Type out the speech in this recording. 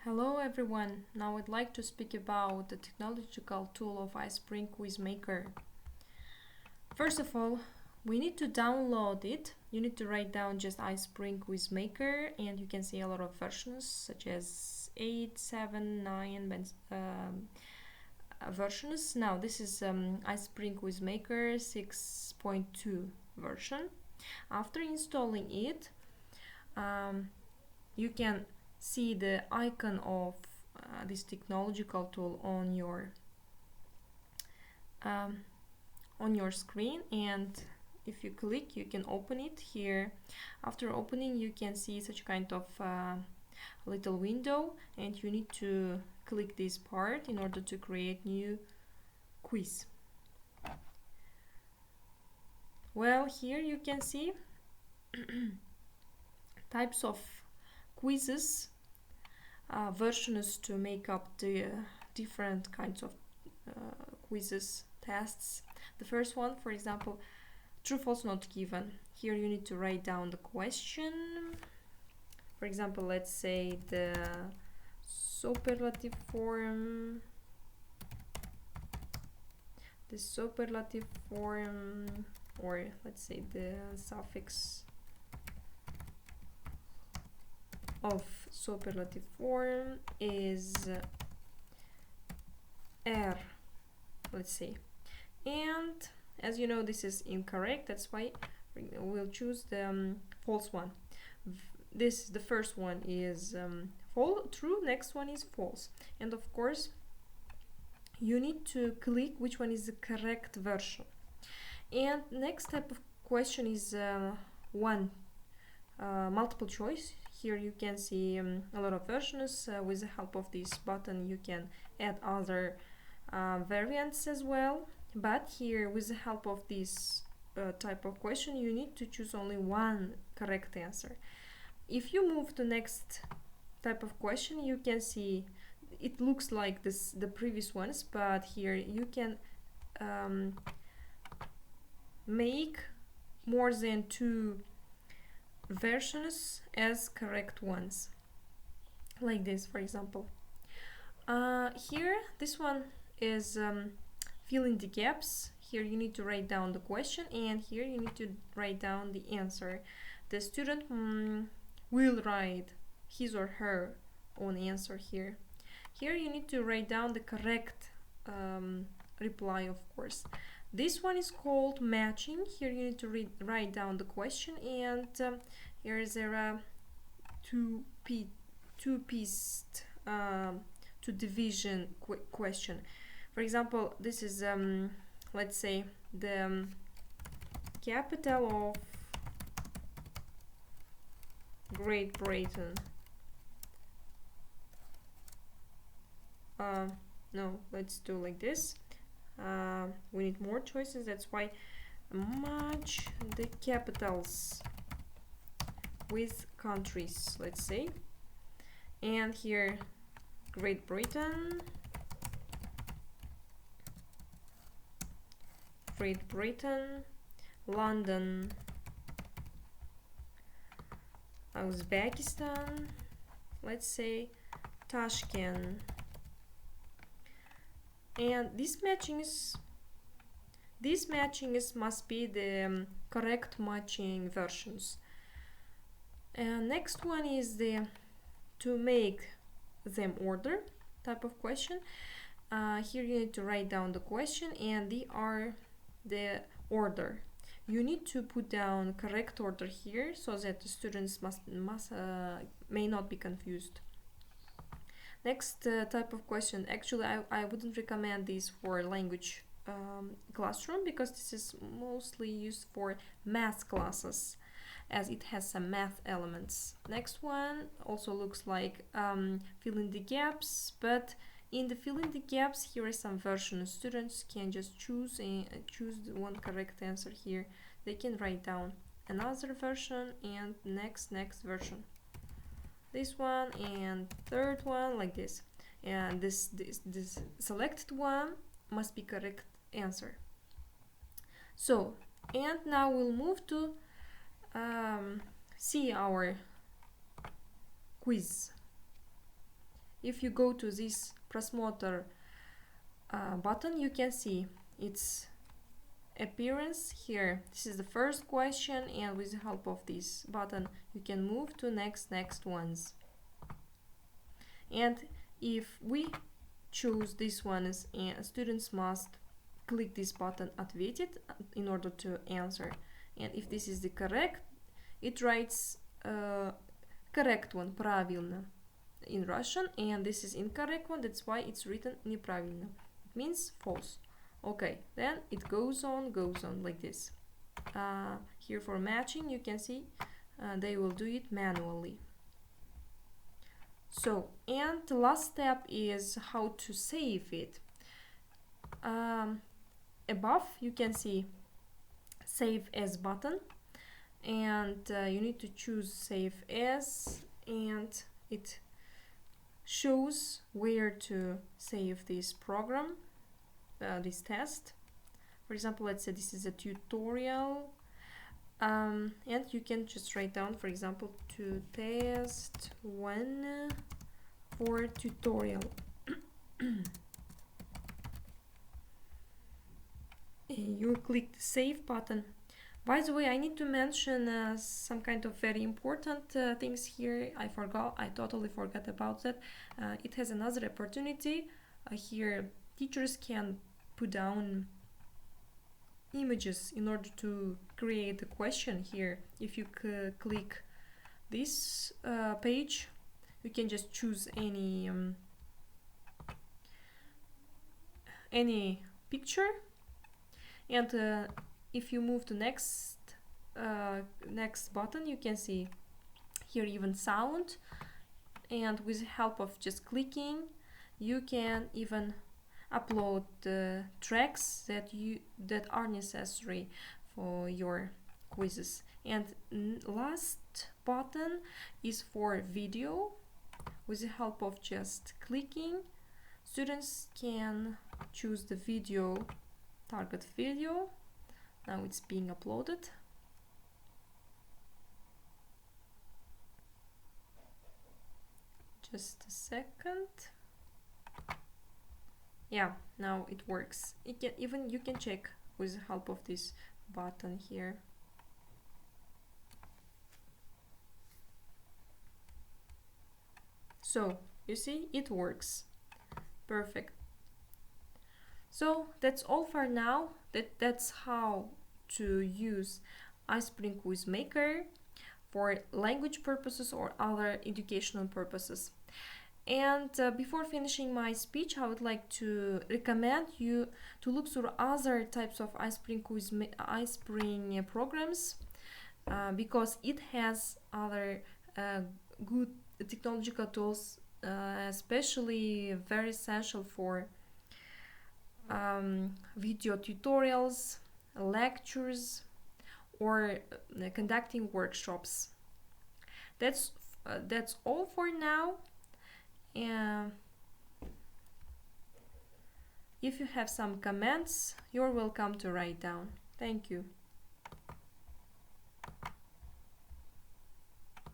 Hello everyone, now I'd like to speak about the technological tool of iSpring Quizmaker. First of all, we need to download it. You need to write down just iSpring Quizmaker and you can see a lot of versions such as 8, 7, 9 versions. Now this is iSpring Quizmaker 6.2 version. After installing it, you can see the icon of this technological tool on your screen, and if you click you can open it here. After opening you can see such kind of little window, and you need to click this part in order to create new quiz. Well, here you can see types of quizzes, versions to make up the different kinds of quizzes, tests. The first one, for example, true false not given. Here you need to write down the question. For example, let's say the superlative form, or let's say the suffix of superlative form is R, let's say. And as you know, this is incorrect, that's why we'll choose the false one. The first one is true, next one is false. And of course you need to click which one is the correct version. And next type of question is multiple choice. Here you can see a lot of versions. With the help of this button you can add other variants as well, but here with the help of this type of question you need to choose only one correct answer. If you move to next type of question, you can see it looks like the previous ones, but here you can make more than 2 versions as correct ones, like this, for example. Here this one is fill in the gaps. Here you need to write down the question, and here you need to write down the answer. The student will write his or her own answer here. Here you need to write down the correct reply, of course. This one is called matching. Here you need to write down the question, and here is a two-pieced two-division question. For example, this is let's say the capital of Great Britain. No, let's do like this. We need more choices, that's why match the capitals with countries, let's say. And here Great Britain, London, Uzbekistan, let's say Tashkent. And these matchings must be the correct matching versions. And next one is the to make them order type of question. Here you need to write down the question, and they are the order. You need to put down correct order here so that the students may not be confused. Next type of question, actually I wouldn't recommend this for language classroom, because this is mostly used for math classes, as it has some math elements. Next one also looks like fill in the gaps, but in the fill in the gaps here are some versions. Students can just choose the one correct answer here. They can write down another version and next version, this one and third one, like this, and this selected one must be correct answer. So, and now we'll move to see our quiz. if you go to this Просмотр button, you can see its appearance here. This is the first question, and with the help of this button you can move to next ones. And if we choose this one, students must click this button "Ответить" in order to answer. And if this is the correct, it writes correct one, правильно, in Russian, and this is incorrect one, that's why it's written неправильно. It means false. Okay, then it goes on like this. Here for matching, you can see they will do it manually. So, and the last step is how to save it. Above you can see Save As button, and you need to choose Save As, and it shows where to save this program, this test. For example, let's say this is a tutorial, and you can just write down, for example, to test 1 for tutorial. You click the Save button. By the way, I need to mention some kind of very important things here. I totally forgot about that. It has another opportunity. Here, teachers can put down images in order to create a question here. If you click this page, you can just choose any picture, and if you move to next button, you can see here even sound, and with the help of just clicking you can even upload the tracks that are necessary for your quizzes. And last button is for video. With the help of just clicking, students can choose the video, target video. Now it's being uploaded. Just a second. Yeah, now it works. You can check with the help of this button here. So you see, it works. Perfect. So that's all for now. That's how to use iSpring Quizmaker for language purposes or other educational purposes. And before finishing my speech, I would like to recommend you to look through other types of iSpring programs, because it has other good technological tools, especially very essential for video tutorials, lectures, or conducting workshops. That's all for now. And if you have some comments, you're welcome to write down. Thank you.